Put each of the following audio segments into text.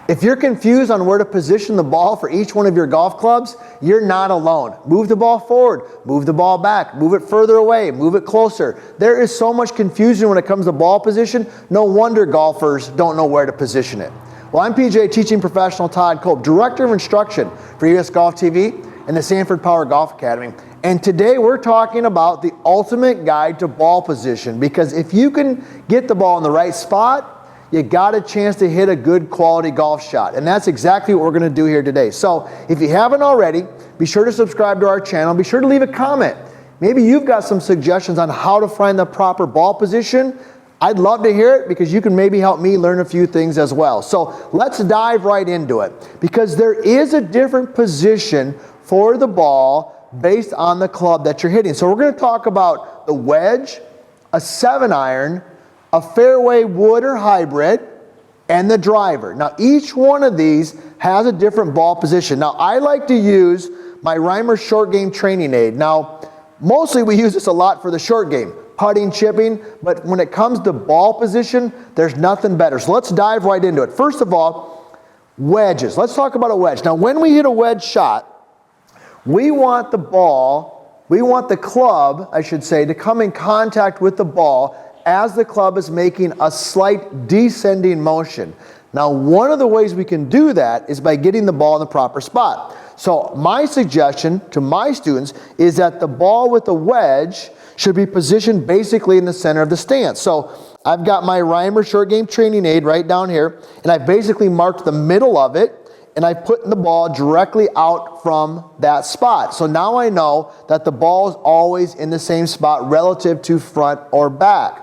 If you're confused on where to position the ball for each one of your golf clubs, you're not alone. Move the ball forward, move the ball back, move it further away, move it closer. There is so much confusion when it comes to ball position. No wonder golfers don't know where to position it. Well, I'm PGA teaching professional Todd Cope, Director of Instruction for US Golf TV and the Sanford Power Golf Academy. And today we're talking about the ultimate guide to ball position, because if you can get the ball in the right spot, you got a chance to hit a good quality golf shot. And that's exactly what we're going to do here today. So if you haven't already, be sure to subscribe to our channel. Be sure to leave a comment. Maybe you've got some suggestions on how to find the proper ball position. I'd love to hear it, because you can maybe help me learn a few things as well. So let's dive right into it, because there is a different position for the ball based on the club that you're hitting. So we're going to talk about the wedge, a 7-iron, a fairway wood or hybrid, and the driver. Now each one of these has a different ball position. Now I like to use my Reimer short game training aid. Now mostly we use this a lot for the short game, putting, chipping, but when it comes to ball position, there's nothing better. So let's dive right into it. First of all, wedges. Let's talk about a wedge. Now when we hit a wedge shot, we want the club, I should say, to come in contact with the ball as the club is making a slight descending motion. Now, one of the ways we can do that is by getting the ball in the proper spot. So my suggestion to my students is that the ball with the wedge should be positioned basically in the center of the stance. So I've got my Reimer short game training aid right down here, and I've basically marked the middle of it, and I put the ball directly out from that spot. So now I know that the ball is always in the same spot relative to front or back.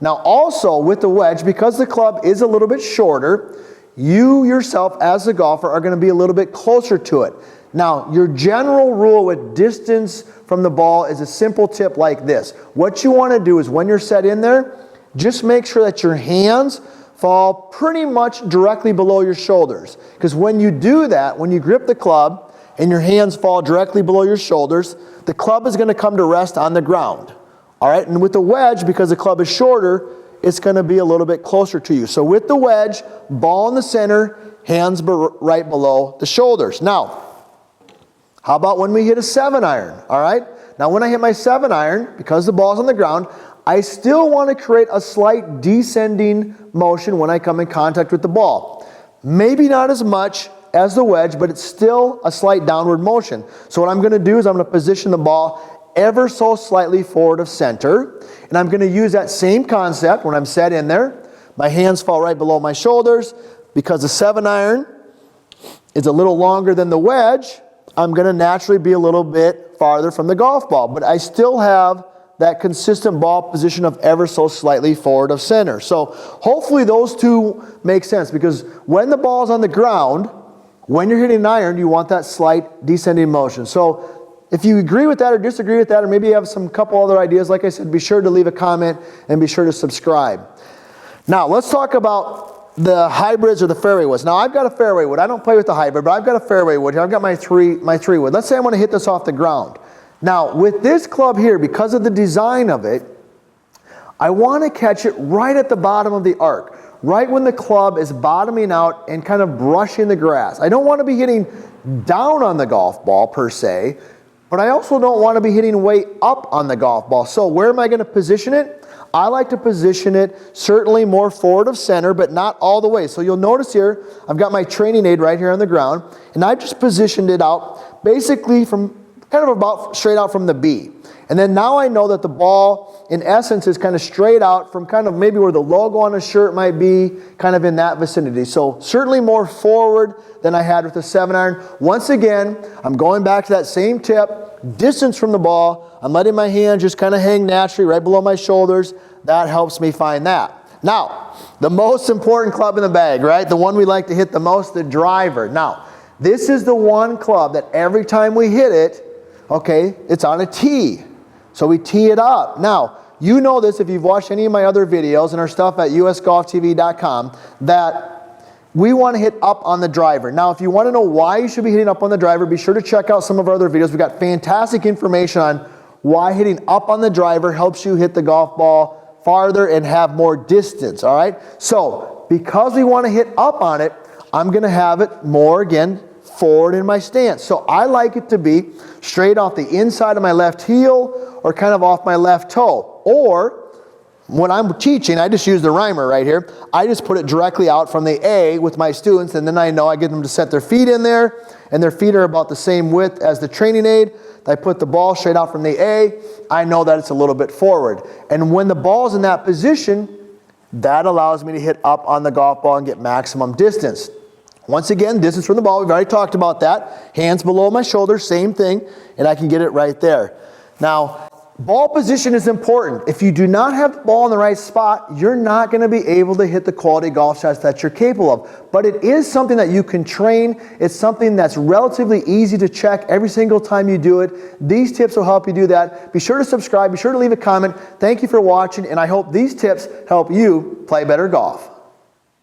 Now also with the wedge, because the club is a little bit shorter, you yourself as a golfer are going to be a little bit closer to it. Now your general rule with distance from the ball is a simple tip like this. What you want to do is when you're set in there, just make sure that your hands fall pretty much directly below your shoulders. Because when you do that, when you grip the club and your hands fall directly below your shoulders, the club is going to come to rest on the ground. All right, and with the wedge, because the club is shorter, it's going to be a little bit closer to you. So with the wedge, ball in the center, hands right below the shoulders. Now, how about when we hit a 7-iron? All right, now when I hit my 7-iron, because the ball's on the ground, I still want to create a slight descending motion when I come in contact with the ball. Maybe not as much as the wedge, but it's still a slight downward motion. So what I'm going to do is I'm going to position the ball ever so slightly forward of center, and I'm going to use that same concept when I'm set in there. My hands fall right below my shoulders. Because the 7-iron is a little longer than the wedge, I'm going to naturally be a little bit farther from the golf ball, but I still have that consistent ball position of ever so slightly forward of center. So hopefully those two make sense, because when the ball is on the ground, when you're hitting an iron, you want that slight descending motion. So if you agree with that or disagree with that, or maybe you have some couple other ideas, like I said, be sure to leave a comment and be sure to subscribe. Now let's talk about the hybrids or the fairway woods. Now I've got a fairway wood. I don't play with the hybrid, but I've got a fairway wood here. I've got my three wood. Let's say I want to hit this off the ground. Now with this club here, because of the design of it, I want to catch it right at the bottom of the arc, right when the club is bottoming out and kind of brushing the grass. I don't want to be hitting down on the golf ball per se, but I also don't want to be hitting way up on the golf ball. So where am I going to position it? I like to position it certainly more forward of center, but not all the way. So you'll notice here, I've got my training aid right here on the ground, and I've just positioned it out basically from kind of about straight out from the B. And then now I know that the ball, in essence, is kind of straight out from kind of maybe where the logo on a shirt might be, kind of in that vicinity. So certainly more forward than I had with the 7-iron. Once again, I'm going back to that same tip, distance from the ball. I'm letting my hand just kind of hang naturally right below my shoulders. That helps me find that. Now, the most important club in the bag, right? The one we like to hit the most, the driver. Now, this is the one club that every time we hit it, okay, it's on a tee. So we tee it up. Now, you know this if you've watched any of my other videos and our stuff at usgolftv.com, that we want to hit up on the driver. Now, if you want to know why you should be hitting up on the driver, be sure to check out some of our other videos. We've got fantastic information on why hitting up on the driver helps you hit the golf ball farther and have more distance, all right? So, because we want to hit up on it, I'm going to have it more, again, forward in my stance. So I like it to be straight off the inside of my left heel or kind of off my left toe. Or when I'm teaching, I just use the rhymer right here. I just put it directly out from the A with my students, and then I know I get them to set their feet in there, and their feet are about the same width as the training aid. I put the ball straight out from the A. I know that it's a little bit forward. And when the ball's in that position, that allows me to hit up on the golf ball and get maximum distance. Once again, distance from the ball, we've already talked about that. Hands below my shoulders, same thing, and I can get it right there. Now, ball position is important. If you do not have the ball in the right spot, you're not going to be able to hit the quality golf shots that you're capable of. But it is something that you can train. It's something that's relatively easy to check every single time you do it. These tips will help you do that. Be sure to subscribe. Be sure to leave a comment. Thank you for watching, and I hope these tips help you play better golf.